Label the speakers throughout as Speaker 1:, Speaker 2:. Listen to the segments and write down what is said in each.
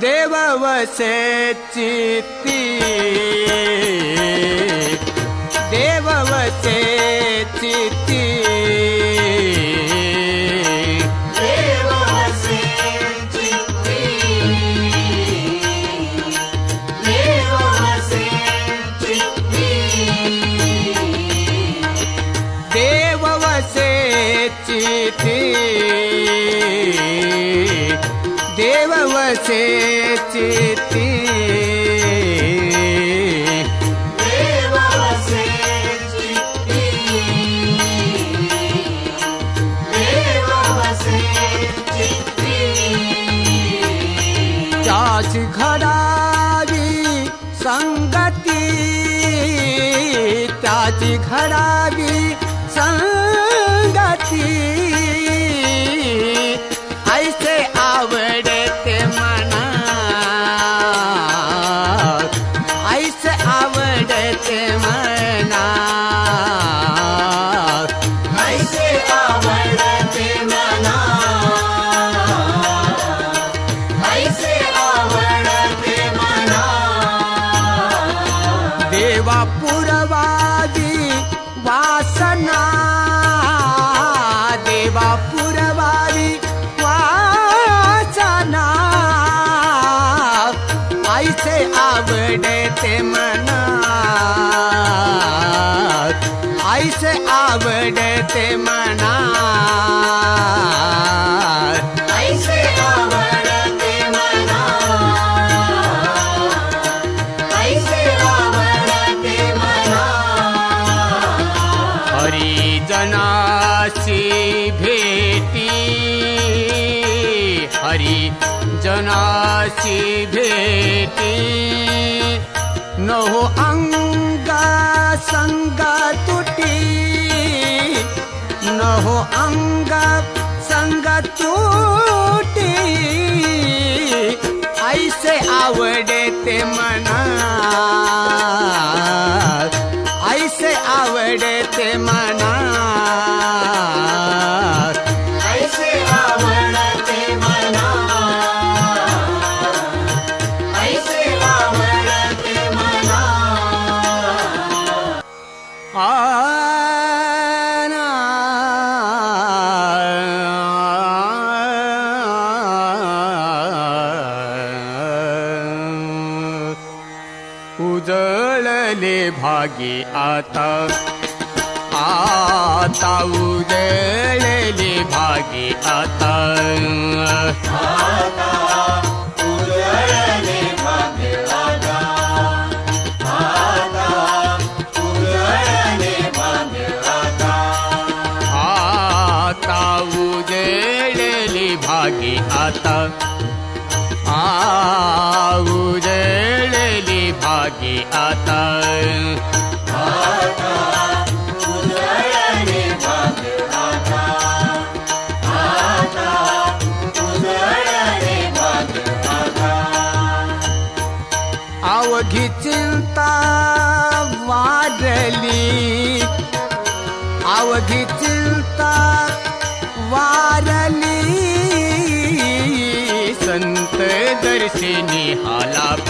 Speaker 1: देव वसे चित्ती, देव वसे चित्ती,
Speaker 2: देव वसे चित्ती, देव वसे चित्ती,
Speaker 1: देव वसे चित्ती, देव वसे चित्ती,
Speaker 2: देव वसे चित्ती, देव वसे चित्ती,
Speaker 1: त्याच घडावी संगती, त्याच घडावी संगती, ऐसे आवडते मना, ऐसे आवडते मना,
Speaker 2: ऐसे आवडते मना, ऐसे आवडते मना,
Speaker 1: देवा पुरवादी वासना, देवा पुरवादी वासना, ऐसे आवडते मना, ऐसे आवडते मना,
Speaker 2: ऐसे आवडते मना, ऐसे आवडते मना,
Speaker 1: हरिजनाची भेटी, हरिजनाची भेटी, नहो अंग संग तुटी, नहो अंग संग तुटी, ऐसे आवडते मना, ऐसे आवडते मना,
Speaker 2: ऐसे आवडते मना, ऐसे आवडते मना,
Speaker 1: उजळले भागी आता, आता उजळले भागी आता,
Speaker 2: आता उजळले भाग्य आता, आता उजळले भाग्य आता,
Speaker 1: आता उजळले भागी आता, उजळली भागी आता,
Speaker 2: आता उजळले भाग्य आता, आता उजळले भाग्य आता,
Speaker 1: अवघी चिंता वाढली, अवघी चिंता वारली, संत दर्शिनी हा लाभ,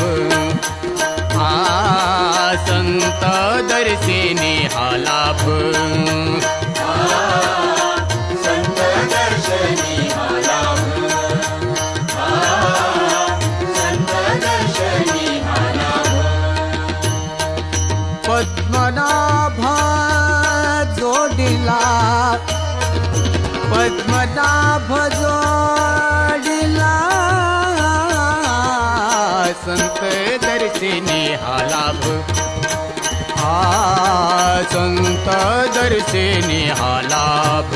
Speaker 1: संत दर्शिनी हा लाभ,
Speaker 2: संत दर्शनी हा लाभ, संत दर्शनी हा लाभ,
Speaker 1: पद्मनाभ जोडिला, पद्मनाभ जोडिला, संत दर्शिनी हा लाभ, संत दर्शिनी हा लाभ,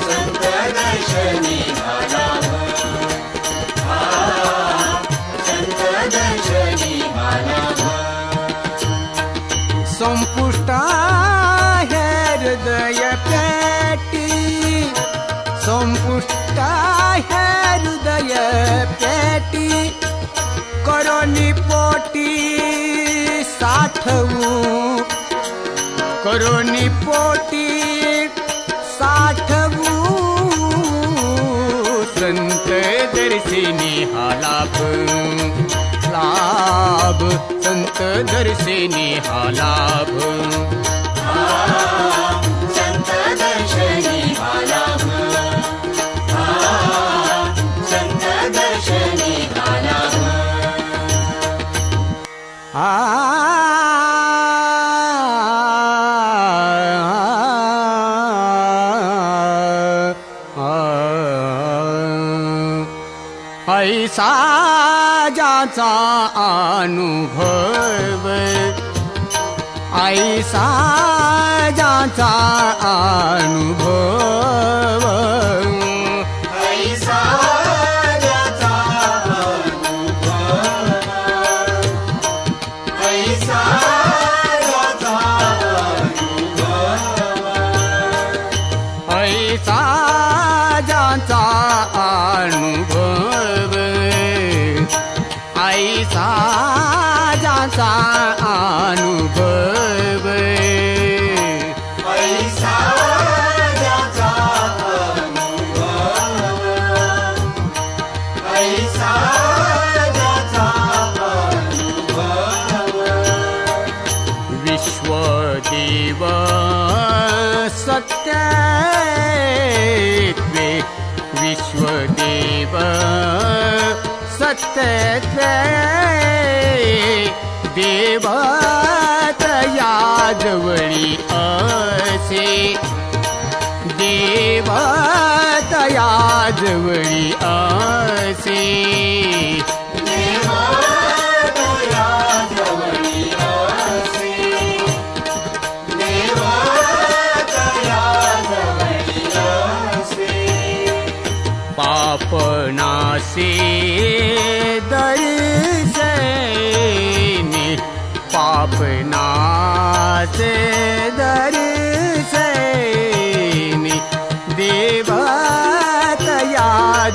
Speaker 2: संत दर्शनी हा लाभ, संत दर्शनी हा लाभ,
Speaker 1: संपुष्ट आहे हृदय पेटी, संपुष्ट आहे हृदय पेटी, करोनी पोटी साठवू करोनी पोटी साठवू संत दर्शिनी हा लाभ लाभ संत दर्शिनी हा लाभ
Speaker 2: संत दर्शनी हा लाभ संत दर्शनी हा लाभ
Speaker 1: ऐसा ज्याचा अनुभव ऐसा ज्याचा अनुभव
Speaker 2: ऐसा ज्याचा अनुभव ऐसा ज्याचा अनुभव
Speaker 1: ऐसा ज्याचा अनुभव ऐसा ज्याचा अनुभव
Speaker 2: ऐसा ज्याचा अनुभव ऐसा ज्याचा अनुभव
Speaker 1: विश्वदेव सत्यत्वे विश्वदेव सत्यत्वे देव तया जवळी असे देव तया जवळी असे
Speaker 2: देवा तया जवळी असे देवा तया जवळी असे
Speaker 1: पापनासे दर्शने पापनासे दर्शने देव तया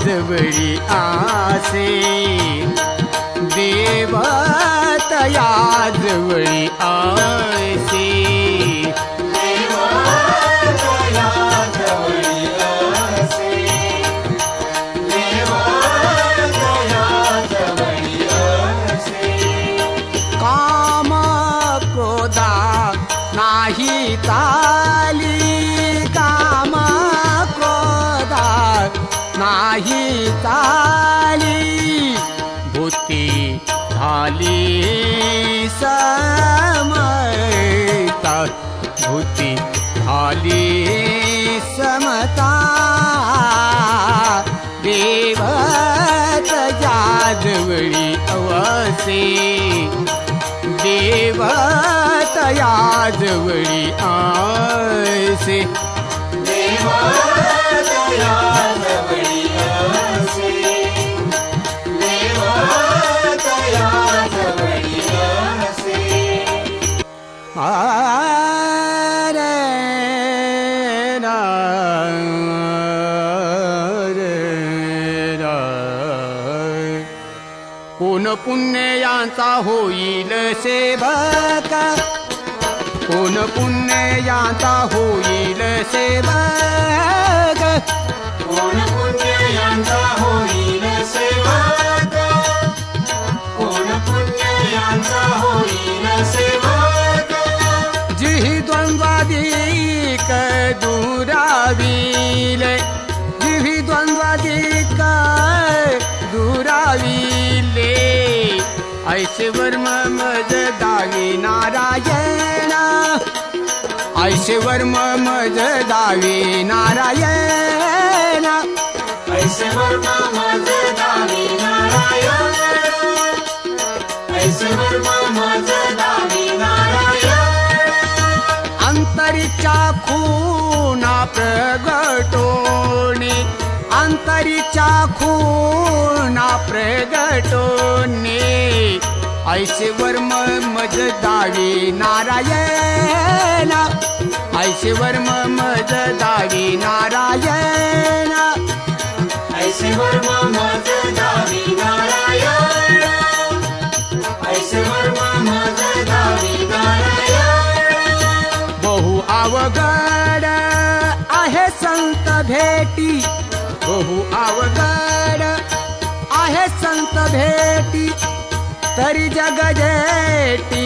Speaker 1: जवळी आसे देव तया जवळी आसे
Speaker 2: देवा तया जवळी असे देवा तया जवळी असे
Speaker 1: काम क्रोधा नाही ताली काम क्रोधा नाही ताली भूती झाली समता भूती झाली समता देव तया जवळी अवसे देव तया जवळी आसे
Speaker 2: देवा तया जवळी असे देवा तया जवळी असे
Speaker 1: रे ना रे ना कोण पुण्यांचा होईल सेवक कोण पुण्यांचा होईल सेवक
Speaker 2: कोण पुण्यांचा होईल सेवक कोण पुण्यांचा होईल सेवक
Speaker 1: जिहि द्वंद्वादिक दुराविले जिहि द्वंद्वादिक दुराविले ऐसे वर्म मज दावी नारायण ऐसे वर्म मज दावी नारायण
Speaker 2: ऐसे वर्मा मज दावी नारायण ऐसे वर्मा मज दावी नारायण
Speaker 1: अंतरीच्या खूना प्रगटोने अंतरीच्या खूना प्रगटोने ऐसे वर्म मज दावी नारायण ऐसे वर्म मज दावी नारायण
Speaker 2: ऐसे वर्मा मज दावी नारायण ऐसे वर्मा मज दावी नारायण
Speaker 3: पंत भेटी तरी जग जेटी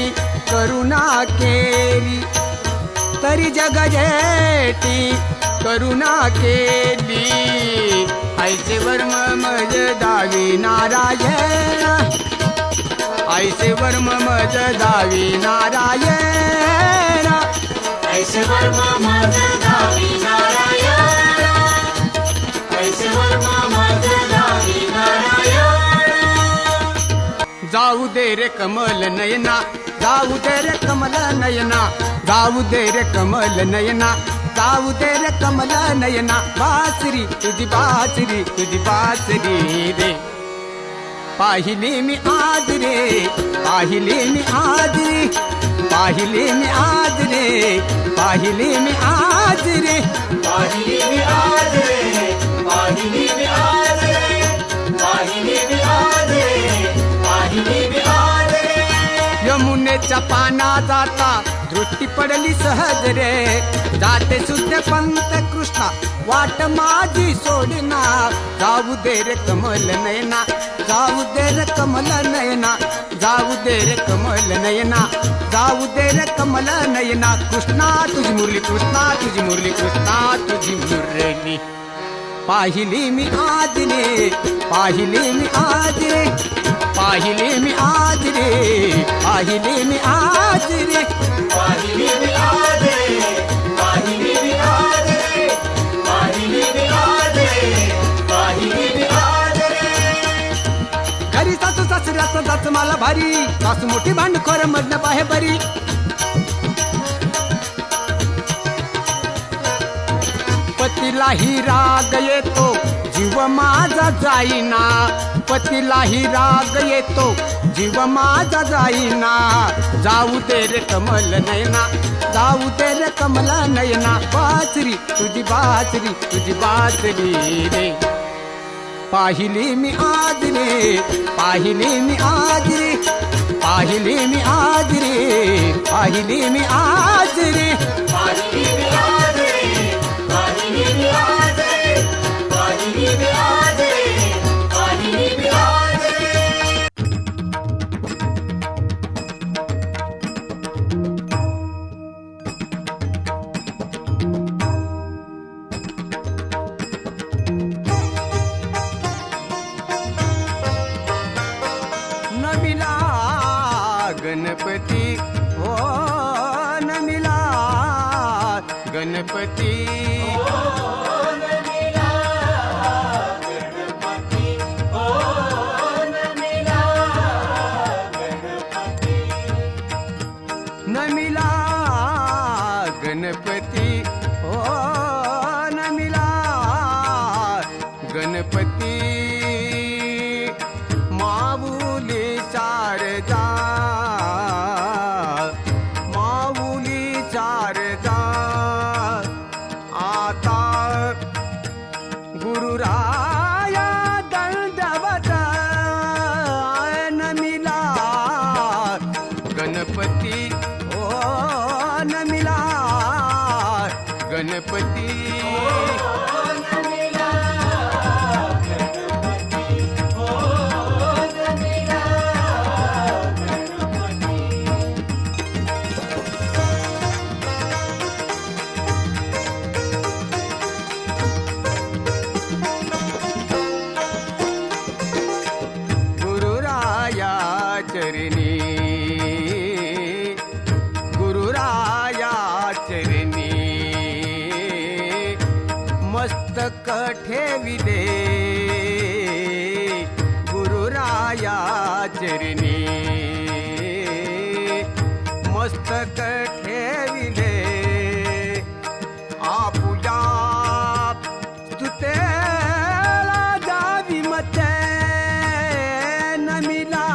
Speaker 3: करुणा केली, तरी जग जेटी करुणा केली. ऐसे वर्म मज दावी नारायण, ऐसे वर्म मज दावी नारायण,
Speaker 2: ऐसे वर्म मज दावी नारायण, ऐसे वर्म मज दावी नारायण.
Speaker 3: जाऊ दे रे कमल नयना, जाऊ दे रे कमल नयना, जाऊ दे रे कमल नयना, जाऊ दे रे कमल नयना. बासरी तुझी बासरी, तुझी बासरी रे. पाहिली मी आज रे, पाहिली मी आज रे, पाहिली मी आज रे, पाहिली मी आज रे.
Speaker 2: पाहिली मी आज रे, पाहिली मी आज रे, पाहिली मी आज रे, पाहिली मी आज रे.
Speaker 3: यमुनेच्या पाना जाता दृष्टी पडली सहज रे, जाते शुद्ध पंत कृष्णा वाट माझी सोडना. जाऊ दे रे कमल नयना, जाऊ दे रे कमल नयना, जाऊ दे रे कमल नयना, जाऊ दे रे कमल नयना. कृष्णा तुझी मुरली, कृष्णा तुझी मुरली, कृष्णा तुझी मुरली. पाहिली मी आज रे, पाहिली मी आज रे, पाहिली मी आज रे, पाहिली मी आज रे.
Speaker 2: पाहिली मी आज रे, पाहिली मी आज रे, पाहिली मी आज रे, पाहिली मी आज रे.
Speaker 3: घरी सासू सासऱ्याचं जाच मला भारी, सासू मोठी भांडखोर मधनं पाहे बरी. पतीलाही राग येतो जीव माझा जाईना, पतीलाही राग येतो जीव माझा जाईना. जाऊ दे रे कमल नयना, जाऊ दे रे कमल नयना. बासरी तुझी बासरी, तुझी बासरी रे. पाहिली मी आज रे, पाहिली मी आज रे, पाहिली मी आज रे, पाहिली मी आज रे.
Speaker 2: पाहिली मी आज रे, पाहिली मी आज रे, पाहिली मी आज रे, पाहिली मी आज रे.
Speaker 3: नमिला गणपती हो, नमिला गणपती. नमिला गणपती हो, नमिला गणपती. माऊली शारदा, माऊली शारदा. आता गुरुराया दंडवत नमिला गणपती ओ, नमिला गणपती. गुरुराया चरणी, गुरुराया चरणी. मस्तक ठेविले गुरुराया चरणी, मस्तक ठेविले. आपुल्या स्तुतेला जावी मते नमिला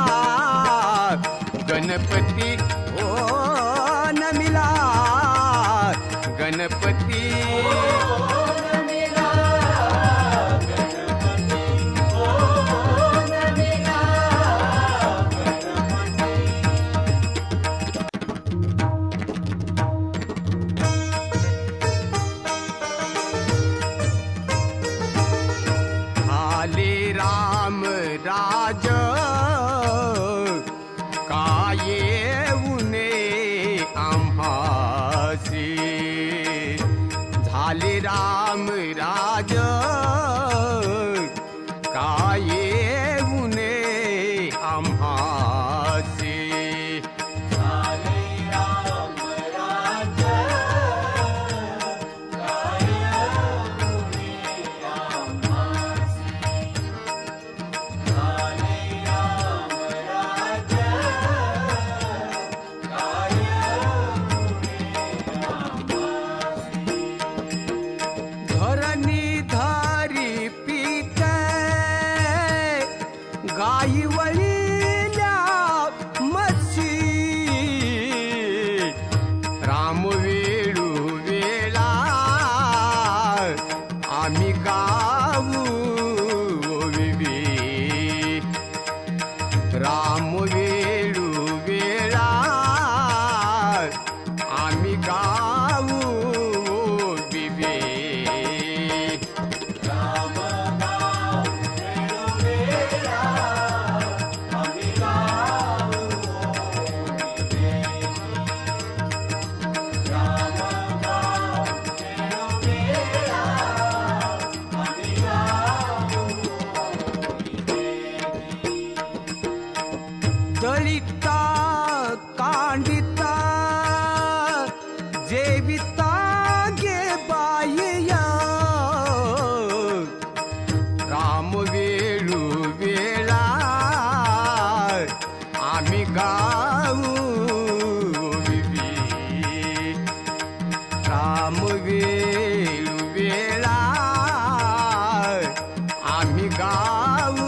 Speaker 3: गणपती ओ, नमिला गणपती. आले राम राज येऊने आम्हासी झाले राम राज काय येऊने आम्हासी
Speaker 2: झाले राम राज्य काय पुणे आम्हासी झाले राम राज्य काय
Speaker 3: धरणी धारी पीक गाई वळील्या मच्छी राम वेळू वेळा आम्ही गाऊ विवे राम वेळू वेळा आम्ही गाऊ विवे
Speaker 2: राम गाव वेळोवेळा आम्ही गाऊ विवे राम गाव वेळोवेळा आम्ही गाऊ
Speaker 3: दलिता कांडिता जेविता गे बायया राम वेळू वेळा आम्ही गाऊ विवी राम वेळू वेळा आम्ही गाऊ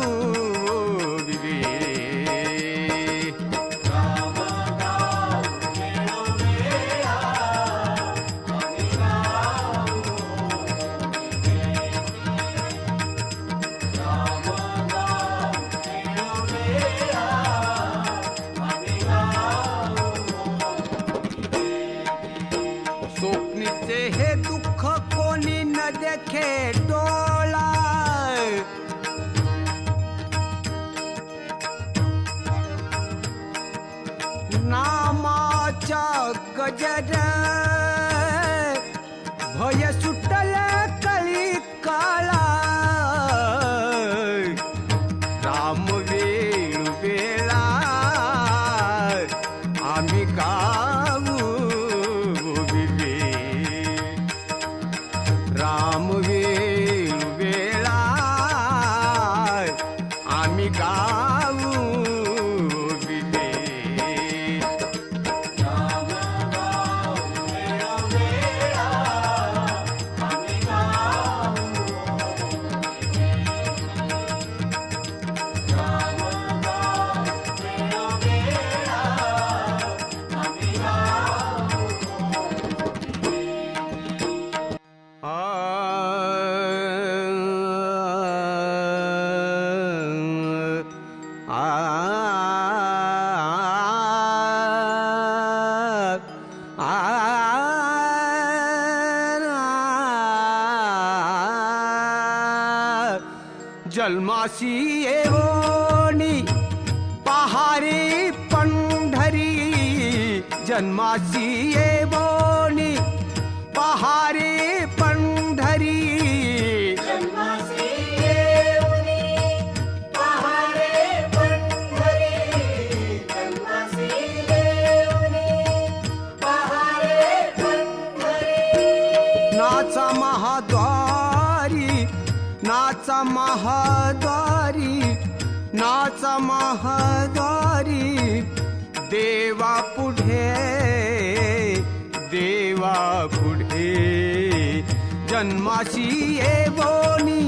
Speaker 3: विवे
Speaker 2: राम गाव वेळोवेळा आम्ही गाऊ विवे राम गाव वेळोवेळा आम्ही गाऊ
Speaker 3: स्वप्नीचे हे दुःख कोणी न देखे डोळा नामाच्या गजर भय सुटल कळी काळा राम वेळू वेळा आम्ही गाऊ विवे राम वेळू वेळा आम्ही गाऊ विवे
Speaker 2: राम गाव वेळोवेळा आम्ही गाऊ विवे राम गाव वेळोवेळा आम्ही गाऊ
Speaker 3: जन्मासी येवोनी पहारी पंढरी जन्मासी येवोनी पहारी पंढरी
Speaker 2: जन्मासी येऊनी पहारे पंढरी जन्मासी येऊनी पहारे पंढरी
Speaker 3: नाचा महाद्वारी नाचा महाद्वारी नाचा महाद्वारी देवा पुढे जन्मासी येवोनी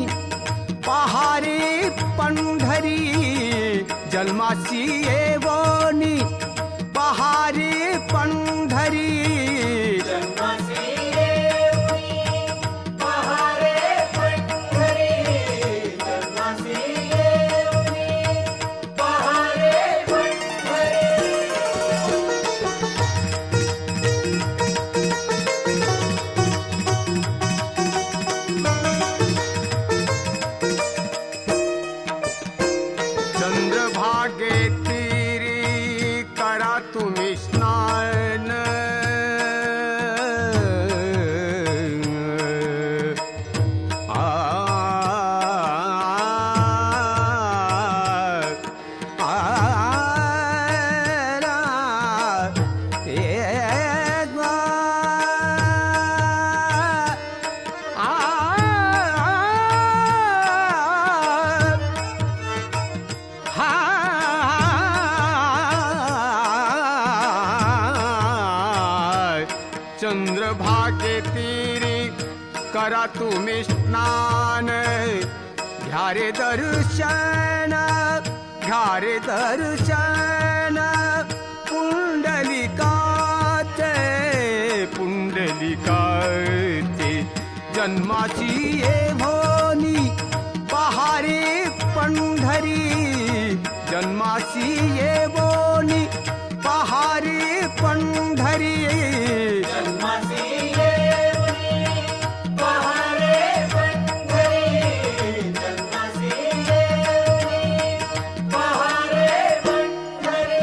Speaker 3: पहारी पंढरी जन्मासी येवोनी पहारी पंढरी
Speaker 2: जन्मासी येऊनी पहारे पंढरी जन्मासी येऊनी पहारे पंढरी
Speaker 3: चंद्रभागे तीरी करा तुम्ही स्नान चंद्रभागे तीरी करा तुम्ही स्नान घ्या रे दर्शन पुंडलिकाचे जन्माची ये भोनी पहारे पंढरी जन्माची ये बोनी पहारे पंढरी
Speaker 2: जन्मासी येऊनी पहारे पंढरी जन्मासी येऊनी पहारे पंढरी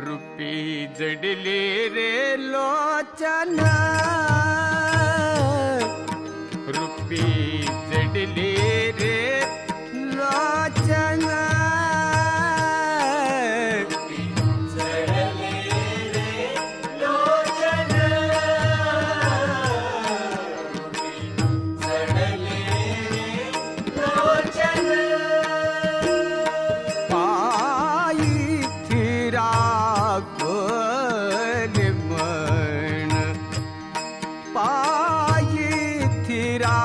Speaker 3: रूपी जडले रे लोचन रूपी जडले रे लोचन
Speaker 2: जडले रे लोचन जडले रे लोचन
Speaker 3: पायी फिरा पायी थिरा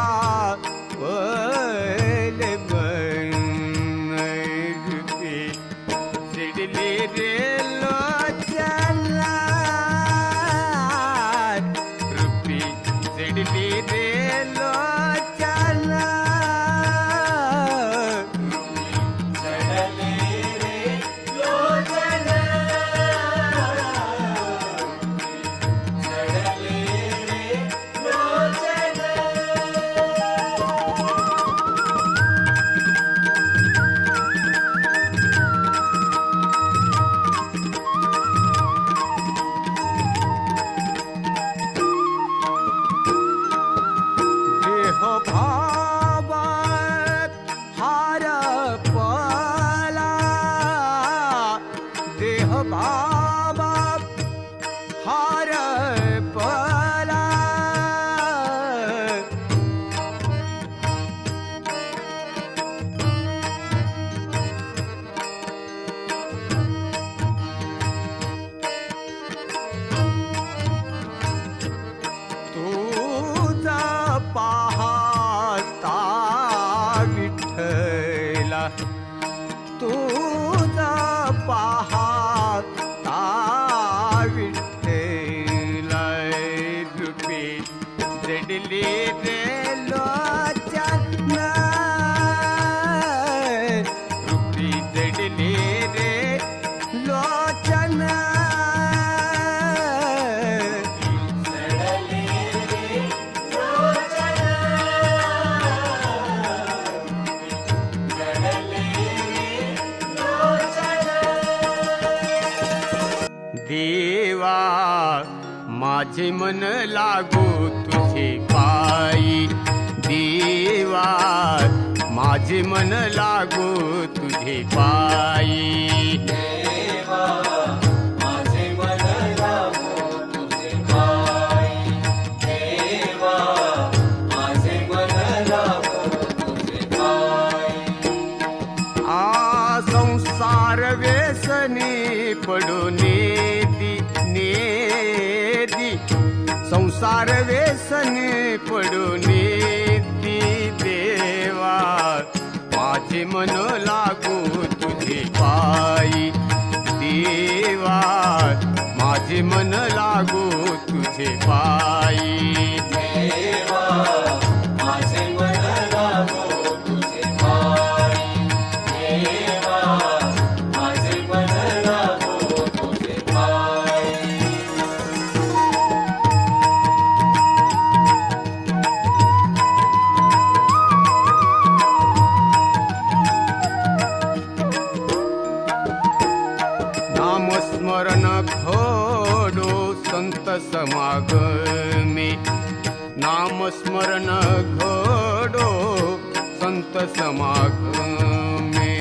Speaker 3: रूपी सिडली रे लोचन रूपी सिडली रे लोचन
Speaker 2: जडले रे लोचन जडले रे लोचन
Speaker 3: देह भाव हार पला देह भाव हार पला तुझा पाहता विठ्ठला तुझा पाहता विठ्ठला रूपी जडले रे लोचन रूपी जडले रे लोचन
Speaker 2: जडले रे लोचन जडले रे लोचन
Speaker 3: देवा माझे मन लागो तुझे पायी देवा माझे मन लागो तुझे पायी
Speaker 2: देवा माझे मन लागो तुझे पायी देवा माझे मन लागो तुझे पायी
Speaker 3: आ संसार व्यसनी पडून नेदी संसार व्यसनी पडून देवा माझे मन लागो तुझे पायी देवा माझे मन लागो तुझे पायी
Speaker 2: देवा माझे मन लागो तुझे पायी देवा माझे मन
Speaker 3: नामस्मरण घडो संत समागमे नामस्मरण घडो संत समागमे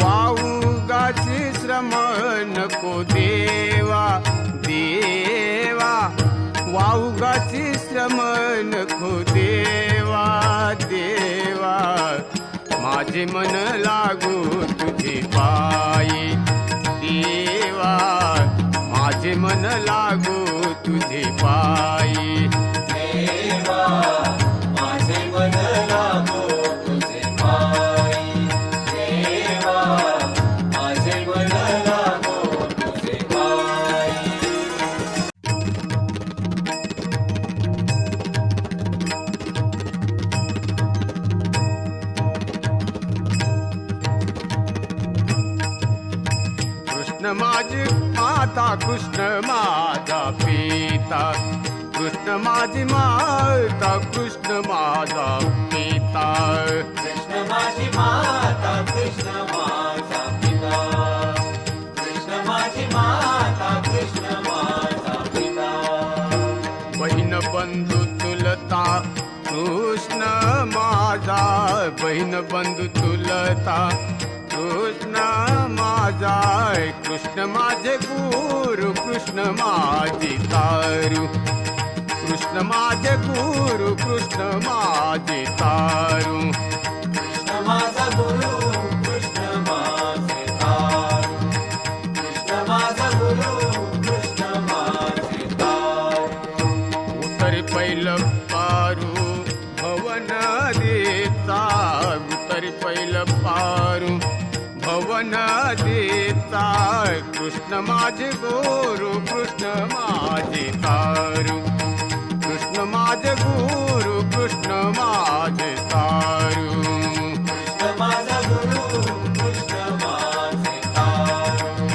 Speaker 3: वाऊगाचे श्रम नको देवा देवा वाऊगाचे श्रम नको देवा देवा माझे मन लागू तुझे पायी देवा माझे मन लागू तुझे पायी
Speaker 2: देवा माझे मन लागो तुझे पायी देवा माझे मन लागो तुझे पायी
Speaker 3: कृष्ण माझी माता कृष्ण माझा पिता कृष्ण माझी माता कृष्ण माझा पिता
Speaker 2: कृष्ण माझी माता कृष्ण माझा पिता कृष्ण माझी माता कृष्ण माझा पिता
Speaker 3: बहीण बंधू तुलता कृष्ण माझा बहीण बंधू तुलता कृष्ण माझा कृष्ण माझे गुरु कृष्ण माझी तारू कृष्ण माझे गुरु कृष्ण माझे तारू
Speaker 2: कृष्ण माझा गुरु कृष्ण माझे तारू कृष्ण माझा गुरु कृष्ण माझे तारू
Speaker 3: उतरी पहिलं पारू भवन देता उतरी पहिलं पारू भवन देता कृष्ण माझे गुरु कृष्ण माझे तारू कृष्ण माझे गुरु कृष्ण माझे तारू
Speaker 2: कृष्ण माझा गुरु कृष्ण माझे तारू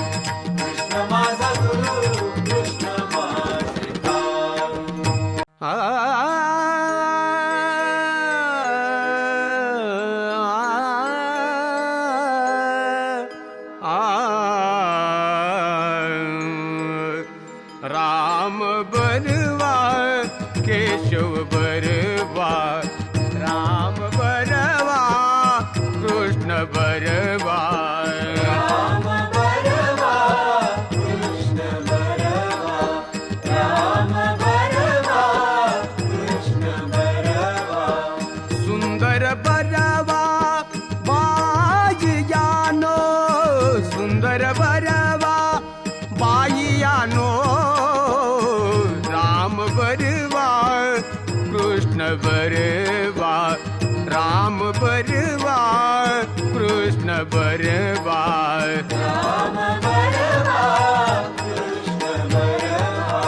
Speaker 2: कृष्ण माझा गुरु कृष्ण माझे तारू
Speaker 3: राम बरवा केशव बरवा राम बरवा कृष्ण बरवा
Speaker 2: राम बरवा कृष्ण बरवा राम बरवा कृष्ण बरवा
Speaker 3: सुंदर बरवा बाईयानो सुंदर बरवा बाईयानो राम बरवा कृष्ण बरवा राम बरवा कृष्ण बरवा
Speaker 2: राम बरवा कृष्ण बरवा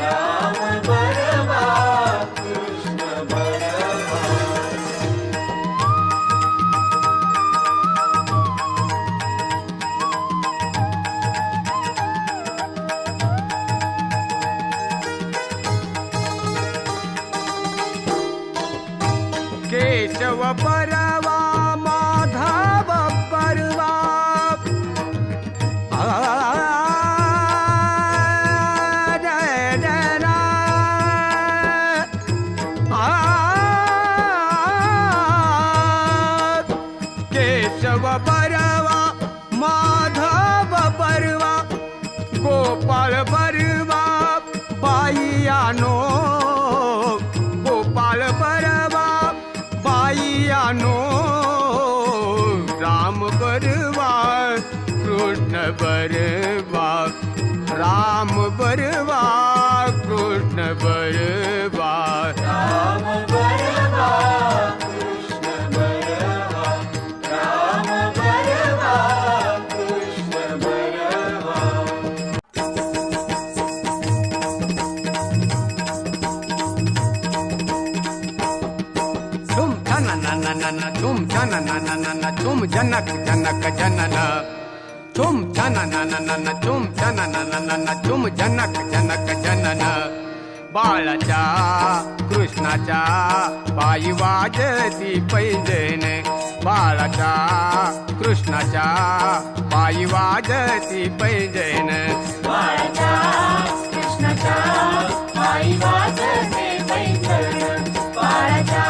Speaker 2: राम बरवा कृष्ण बरवा
Speaker 3: केशव बरवा माधव बरवा केशव बरवा माधव बरवा गोपाळ बरवा बाईयानो गोपाळ बरवा बाईयानो राम बरवा कृष्ण बरवा राम बरवा कृष्ण बरवा
Speaker 2: राम बरवा कृष्ण बरवा राम बरवा कृष्ण बरवा
Speaker 3: तुम धन न तुम जन न तुम जनक जनक जनन तुम जन न तुम जन न तुम जनक जनक जनन बाळाच्या कृष्णाच्या पायी वाजती पैंजण बाळाच्या कृष्णाच्या पायी वाजती पैंजण
Speaker 2: बाळाच्या कृष्णाच्या पायी वाजते पैंजण बाळाच्या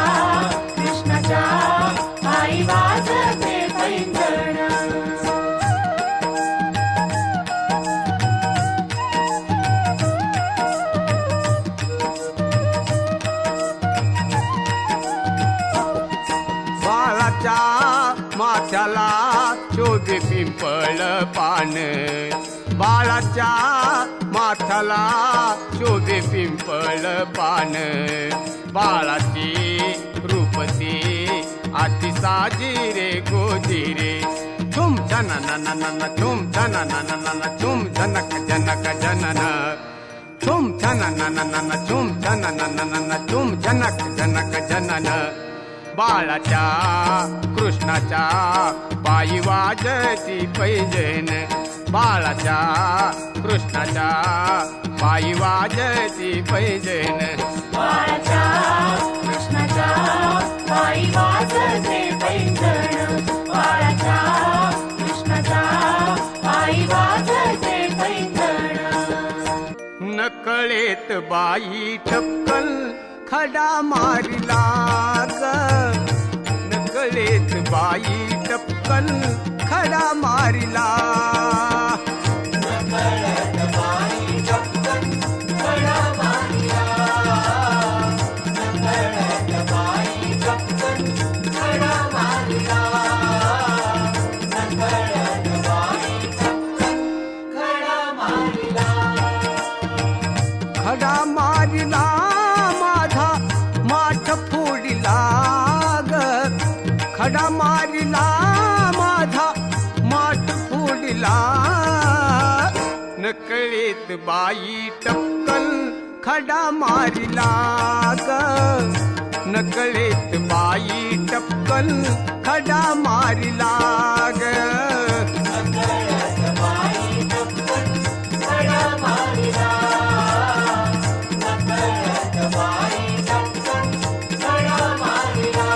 Speaker 2: कृष्णाच्या पायी वाजते पैंजण
Speaker 3: बाळाच्या माथ्याला शोभे पिंपळ पान बाळाच्या माथ्याला शोभे पिंपळ पान बाळाची रूपती अति साजिरे गोजिरे झुम झननननन झुम झनननन झुम झनक जनक जनन झुम झनननन झुम झनननन झुम झनक जनक जनन बाळाच्या कृष्णाच्या पायी वाजती पैंजण बाळाच्या कृष्णाच्या पायी वाजती पैंजण
Speaker 2: बाळाच्या कृष्णाच्या पायी वाजते पैंजण बाळाच्या कृष्णाच्या पायी वाजते पैंजण
Speaker 3: नकळेत बाई ठपकन खडा मारिला ग नकळेत बाई टपकन खडा मारिला
Speaker 2: नकळत बाई टपकन खडा मारिला नकळत बाई टपकन खडा मारिला नकळत बाई टपकन खडा मारिला
Speaker 3: खडा मारिला माझा माठ फोडिला ग खडा मारिला माझा माठ फोडिला नकळीत बाई टपकन खडा मारिला ग नकळीत बाई टपकन खडा मारिला ग
Speaker 2: नकळत बाई टपकन खडा मारिला नकळत बाई टपकन खडा मारिला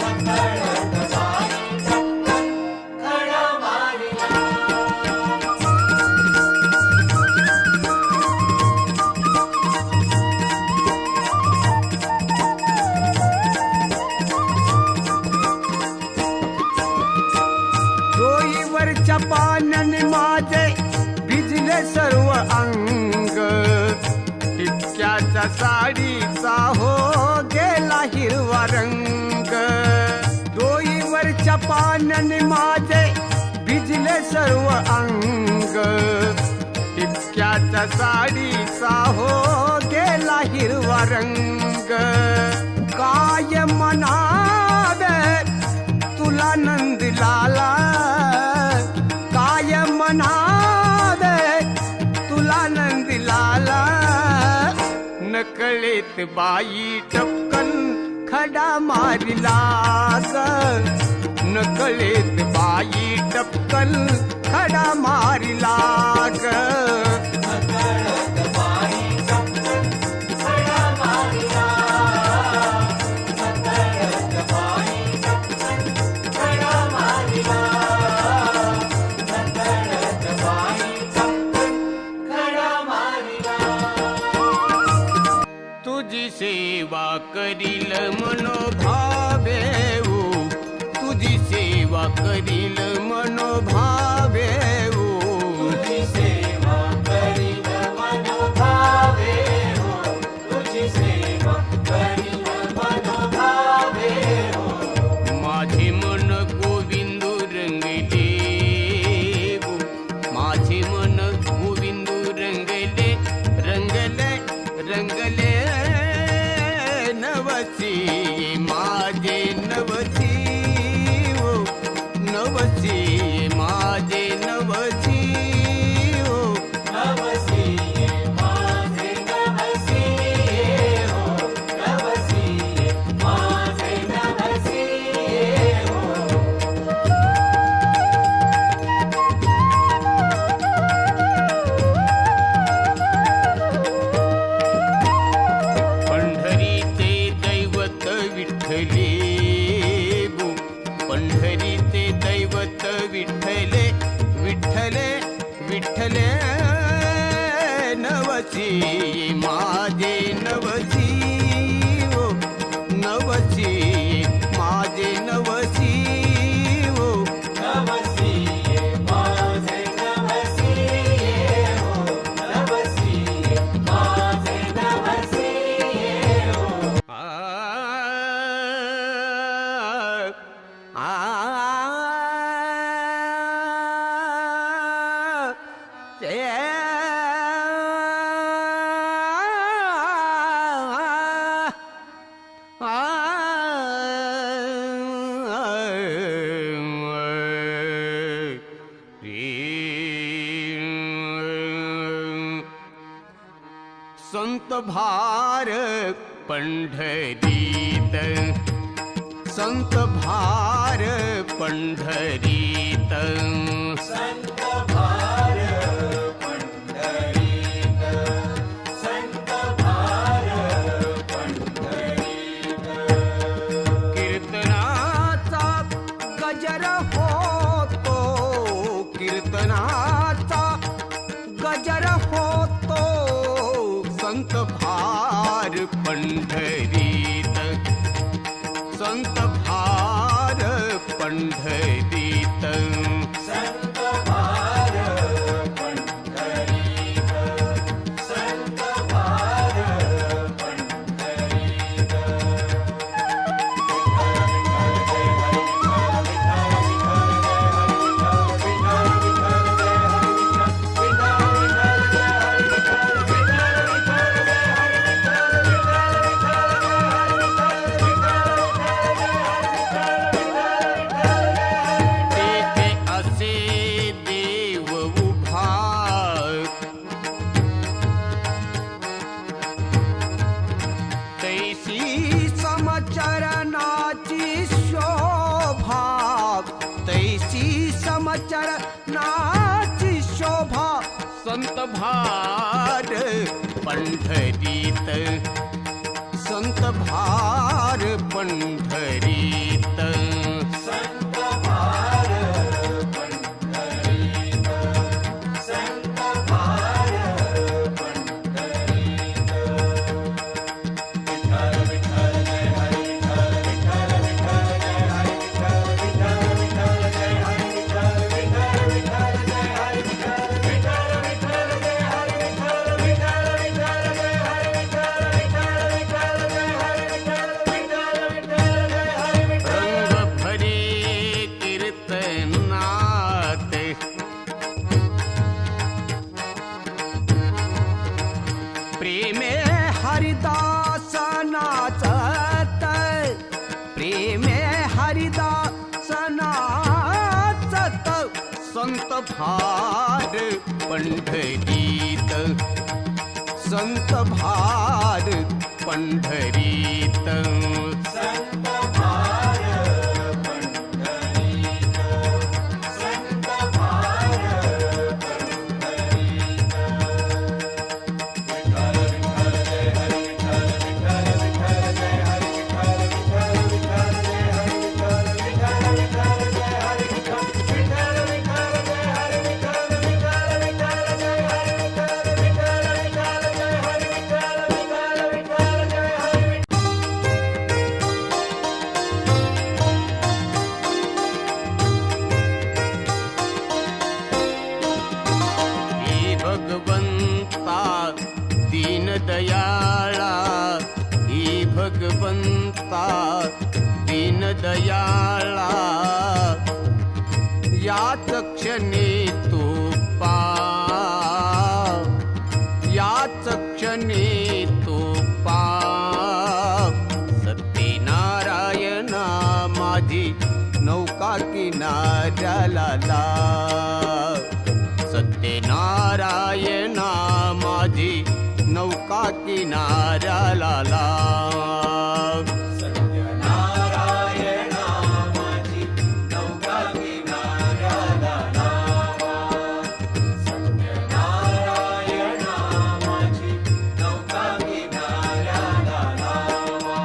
Speaker 2: नकळत बाई टपकन खडा मारिला
Speaker 3: डोईवरच्या पाण्याने माझे भिजले सर्व अंग टिपक्याच्या साडीचा हो गेला हिरवा रंग डोईवरच्या पाण्याने माझे भिजले सर्व अंग टिपक्याच्या साडीचा हो गेला हिरवा रंग काय म्हणावे तुला नंद लाला काय म्हणावे तुला नंद लाला नकळीत बाई टपकन खडा मारिला ग नकळीत बाई टपकन खडा मारिला ग
Speaker 2: नकळत बाई टपकन खडा मारिला नकळत बाई टपकन खडा मारिला नकळत बाई टपकन खडा मारिला
Speaker 3: तुझी सेवा करील मनोभावे तुझी सेवा करील मनोभावे
Speaker 2: तुझी सेवा करील मनोभावे हो तुझी सेवा करील मनोभावे हो
Speaker 3: माझे मन गोविंदू रंगले माझे मन गोविंदू रंगले रंगले रंगले नवसी माझे नवसी नवसी माझे नवसी माझे नवसी हो
Speaker 2: नवसीये माझे नवसीये हो नवसीये माझे नवसीये हो
Speaker 3: संत भार पंढरीत संत भार पंढरीत
Speaker 2: संत भार पंढरीत संत भार पंढरीत
Speaker 3: कीर्तनाचा गजर होतो कीर्तनाचा गजर होतो संत भार पंढरीत संत भार पंढरीत
Speaker 2: संत भार पंढरीत संत भार पंढरीत
Speaker 3: तेथे असे देव उभा तैसी समचरणाची शोभा तैसी समचरणाची शोभा संत भार पंढरीत संत भार पंढरीत
Speaker 2: संत भार पंढरीत संत भार पंढरीत विठ्ठल विठ्ठल जय हरी विठ्ठल विठ्ठल विठ्ठल जय हरी विठ्ठल विठ्ठल विठ्ठल जय हरी विठ्ठल विठ्ठल विठ्ठल जय हरी विठ्ठल विठ्ठल विठ्ठल जय हरी विठ्ठल विठ्ठल विठ्ठल जय हरी विठ्ठल विठ्ठल विठ्ठल जय हरी विठ्ठल विठ्ठल विठ्ठल जय हरी विठ्ठल
Speaker 3: रंग भरे कीर्तनात प्रेमे हरिदास नाचत प्रेमे हरिदास नाचत संत भार पंढरीत संत भार पंढरीत
Speaker 2: संत भार पंढरीत संत भार पंढरीत विठ्ठल विठ्ठल जय हरी विठ्ठल विठ्ठल विठ्ठल जय हरी विठ्ठल विठ्ठल विठ्ठल जय हरी विठ्ठल विठ्ठल विठ्ठल जय हरी विठ्ठल विठ्ठल विठ्ठल जय हरी विठ्ठल विठ्ठल विठ्ठल जय हरी विठ्ठल विठ्ठल विठ्ठल जय हरी विठ्ठल विठ्ठल विठ्ठल जय हरी
Speaker 3: हे भगवंता दीन दयाळा हे भगवंता दीन दयाळा याच क्षणी तू पा याच क्षणी तू पा सत्यनारायणा माझी नौका किनाऱ्याला लाव सत्यनारायणा माझी नौका किनाऱ्याला लाव
Speaker 2: सत्यनारायणा माझी नौका किनाऱ्याला लावा सत्यनारायणा माझी नौका किनाऱ्याला लावा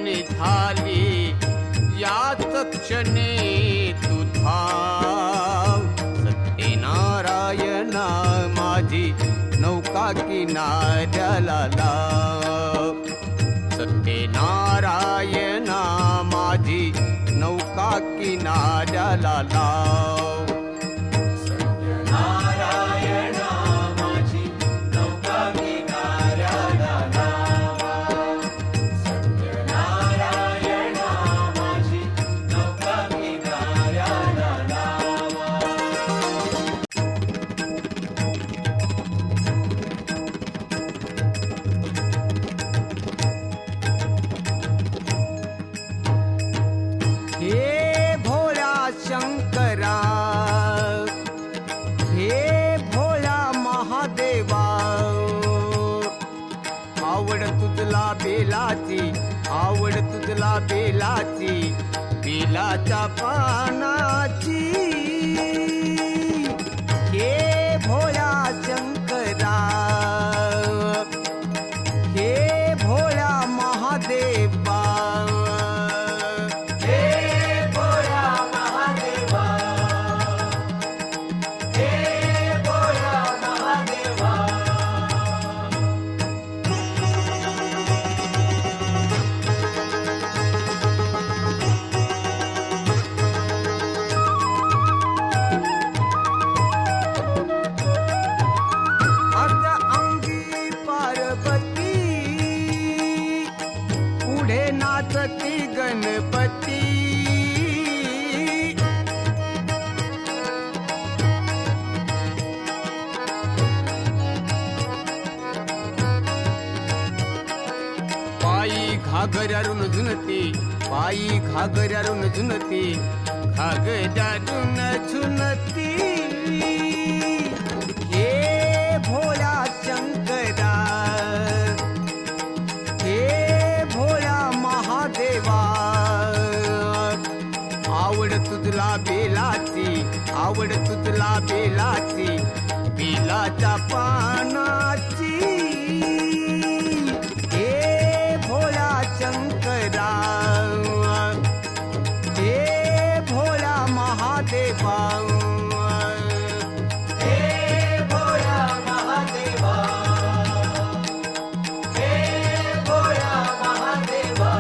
Speaker 1: निघाली याच क्षणी तू धाव. सत्यनारायणा माझी नौका किनाऱ्याला लाव. सत्यनारायणा माझी नौका किनाऱ्याला लाव.
Speaker 2: नारायणा माझी नौका किनाऱ्याला लावा. सत्यनारायणा माझी नौका किनाऱ्याला लावा.
Speaker 3: हे भोळा शंकरा, हे भोळा महादेवा, आवड तुझला बेलाची, आवड तुझला बेलाची, बेलाच्या पानाची. हे भोळा शंकरा, हे भोळा महादेवा,
Speaker 2: हे भोळा महादेवा, हे भोळा महादेवा.
Speaker 3: अर्ध अंगी पार्वती, पुढे नाचती गणपती. पायी घागऱ्यारून झुनती, पायी घागऱ्यारून झुनती, घागऱ्यारून झुनती. हे भोळा शंकरा, हे भोळा महादेवा, आवड तुझला बेलाची, आवड तुझला बेलाची, बेलाच्या पानाची. हे भोळा शंकरा, हे भोळा महादेवा,
Speaker 2: हे भोळा महादेवा, हे भोळा महादेवा.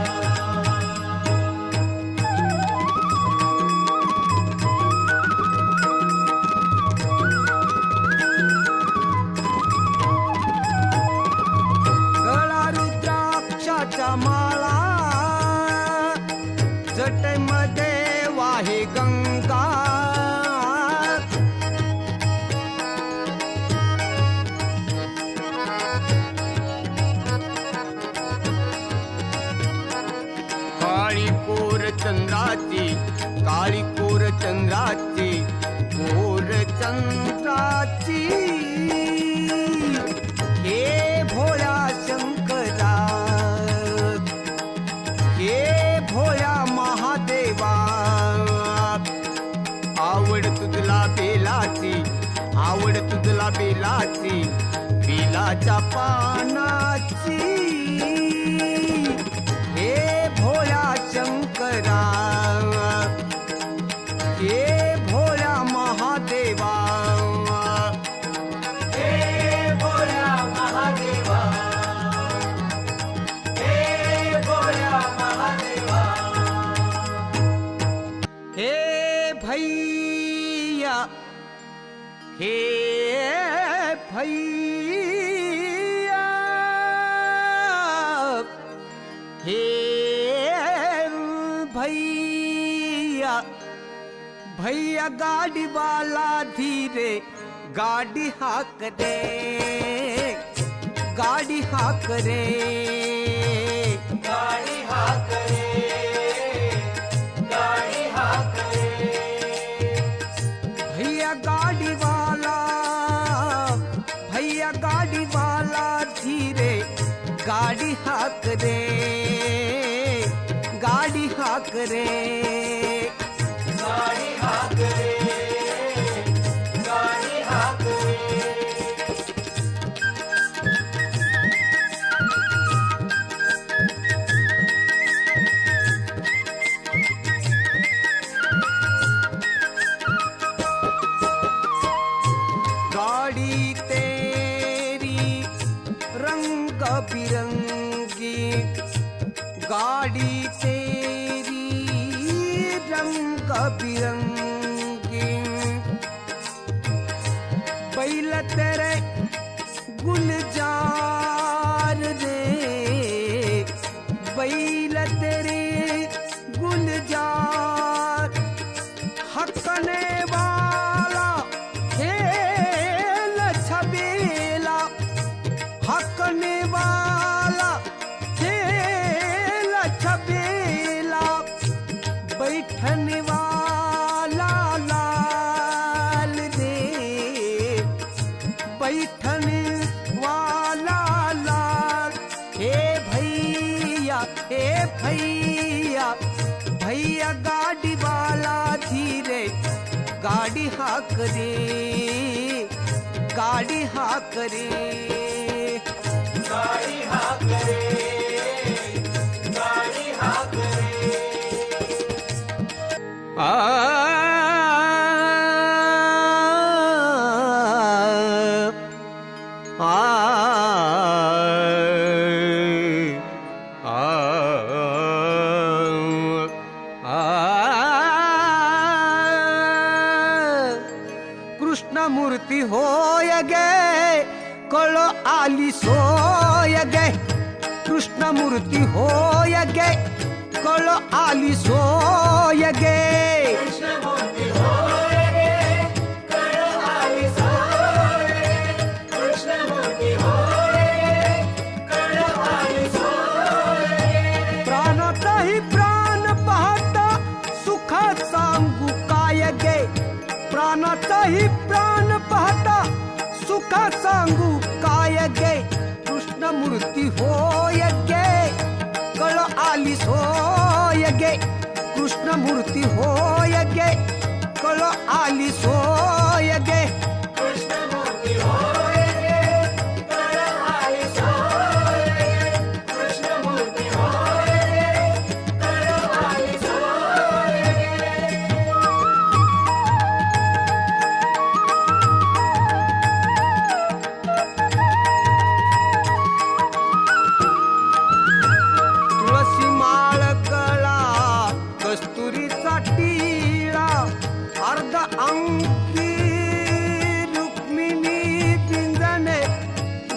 Speaker 3: गळा रुद्राक्षाच्या माळा, जटेमध्ये वाहे गंगा. काळी कोर चंद्राची, काळी कोर चंद्राची, कोर चंद्राची. हे भोळा शंकरा, हे भोळा महादेवा, आवड तुझला बेलाची, आवड तुझला बेलाची, बेलाच्या पानाची. हे भोळा शंकरा, हे भोळा महादेवा,
Speaker 2: हे भोळा महादेवा, हे भोळा महादेवा.
Speaker 3: हे भैया, हे भैया, हे भैया, भैया गाड़ी वाला धीरे गाड़ी हाक रे, गाड़ी हाक रे.
Speaker 2: गाडी हाकरे, गाडी हाकरे.
Speaker 3: भैया गाड़ी वाला, भैया गाड़ी वाला धीरे गाड़ी हाक रे, गाड़ी हाक रे.
Speaker 2: गाडी हाकरे, गाडी हाकरे.
Speaker 3: तेरी रंग बिरंगी, बैल तेरे गुलजार रे, बैल तेरे गुलजार, हकने वाला खेल छबेला, हकने वाला खेल छबेला, बैठने वाला लाल रे, बैठने वाला लाल। हे भैया भैया गाड़ी वाला धीरे गाड़ी हाक रे, गाड़ी हाक रे।
Speaker 2: गाड़ी हाक रे, गाड़ी हाक रे।
Speaker 3: आ आ कृष्ण मूर्ती होय गे, कळ आली सोय गे, कृष्ण मूर्ती होय गे, कळ आली सोय गे।
Speaker 2: कृष्णमूर्ती होय गे, कळ आली सोय गे, कृष्णमूर्ती होय गे, कळ आली सोय गे।
Speaker 3: प्राणातही प्राण पाहता सुख सांगू काय गे, प्राणातही प्राण पाहता सुख सांगू काय गे। कृष्ण मूर्ती होय गे, कळ आली सोय गे, कृष्ण मूर्ती होय गे, कळ आली सोय गे।
Speaker 2: कृष्णमूर्ती होय गे, कळ आली सोय गे, कृष्णमूर्ती होय गे, कळ आली सोय गे।
Speaker 3: तुळसी माळ कळा कस्तुरीचा टिळा, अर्ध अंकी रुक्मिणी पिंजणे,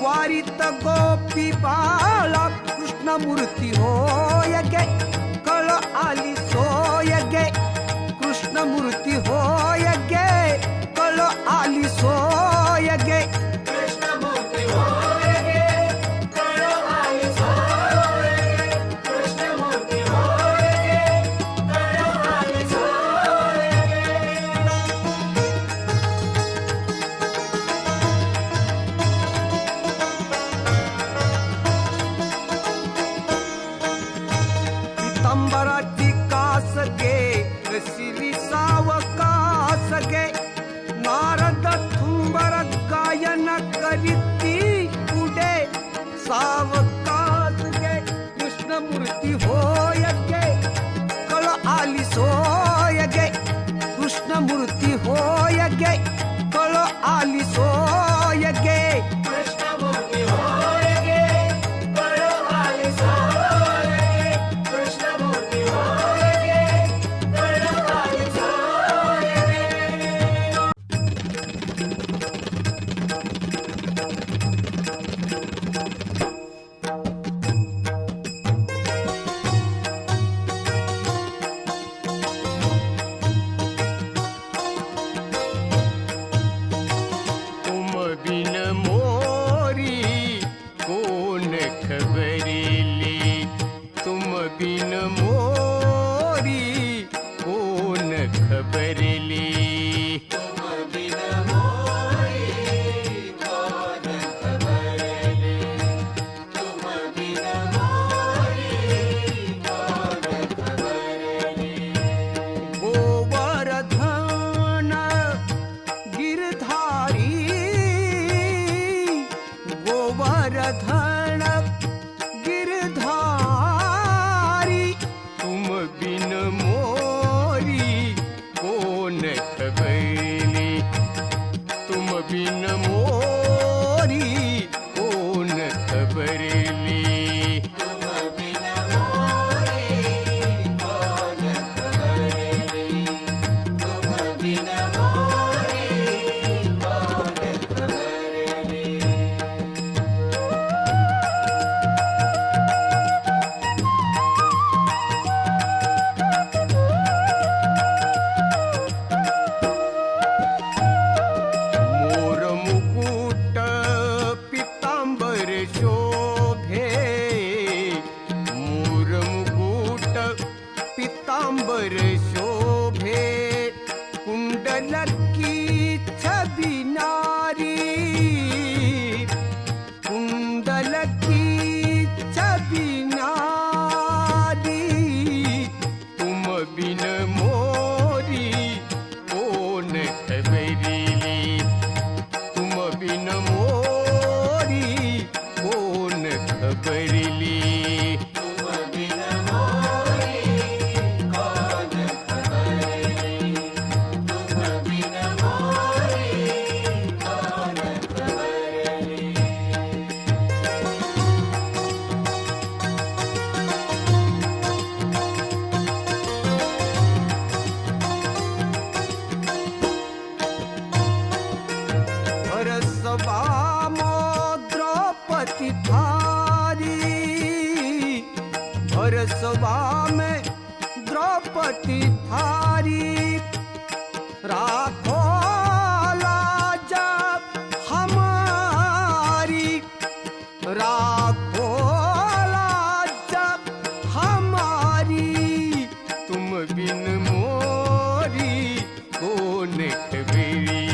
Speaker 3: वारीत गोपी बाळा। कृष्ण मूर्ती होय गे, कळ आली सोय गे, कृष्ण मूर्ती होय गे, कळ आली सोय गे।
Speaker 2: कृष्णमूर्ती होय गे, कळ आली सोय गे, कृष्णमूर्ती होय गे, कळ आली सोय गे।
Speaker 3: पितांबराची कास गे, रसिली सावकास गे, नारद थुंबर गायन करीती पुढे सावकास गे। कृष्ण मूर्ती होय गे, कळ आली सोय गे, कृष्ण मूर्ती होय गे, कळ आली सोय गे।
Speaker 2: कृष्णमूर्ती होय गे, कळ आली सोय गे, कृष्णमूर्ती होय गे, कळ आली सोय गे।
Speaker 3: अंबर शोभे कुंडलकी छबी नारी कुंडलकी छबी नारी तुम बिन मोरी कोन खबरीली तुम बिन मोरी कोन खबरीली सभामो द्रौपदी थारी भर सभा में द्रौपदी थारी राखो लाजा हमारी राखो लाजा हमारी तुम बिन मोरी कोन खबरी